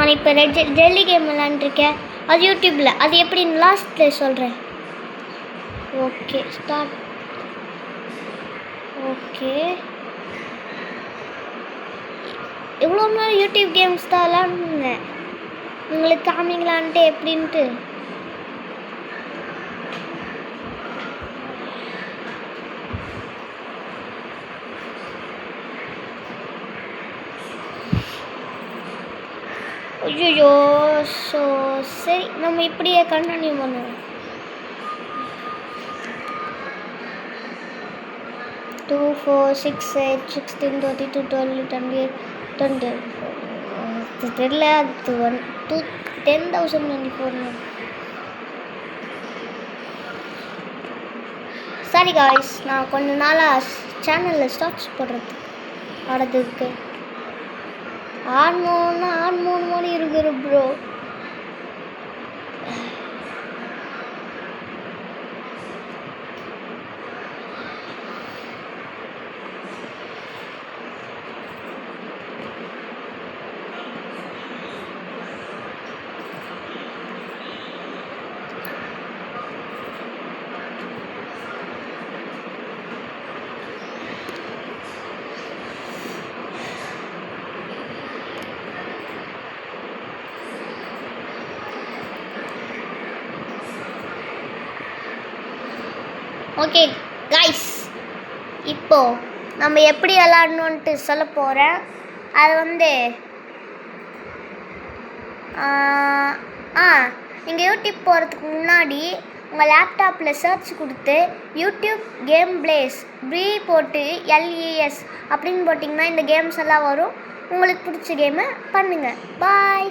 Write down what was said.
நான் இப்போ டெல்லி கேம் விளாண்டுருக்கேன். அது யூடியூப்பில். அது எப்படின்னு லாஸ்ட்டில் சொல்கிறேன். Okay start. ஓகே இவ்வளோ நேரம் யூடியூப் கேம்ஸ் தான் விளாண்டுருந்தேன். உங்களுக்கு காமிங்களான்ட்டு எப்படின்ட்டு. ஐயோ சரி நம்ம இப்படியே கண்டினியூ பண்ணுவோம். 2 4 6 8 16 32 12 28 20 தெரியல. அது 10,024. சாரி காய்ஸ், நான் கொஞ்ச நாளாக சேனலில் ஸ்டார்ட்ஸ் போடுறதுக்கு ஆன் மணி இருக்கிற ப்ரோ. ஓகே கைஸ், இப்போது நம்ம எப்படி விளாடணுன்ட்டு சொல்ல போகிறேன். அது நீங்கள் யூடியூப் போகிறதுக்கு முன்னாடி உங்கள் லேப்டாப்பில் சர்ச் கொடுத்து யூடியூப் கேம் பிளேஸ் போட்டு LES அப்படின்னு போட்டிங்கன்னா இந்த கேம்ஸ் எல்லாம் வரும். உங்களுக்கு பிடிச்ச கேமை பண்ணுங்கள். பாய்.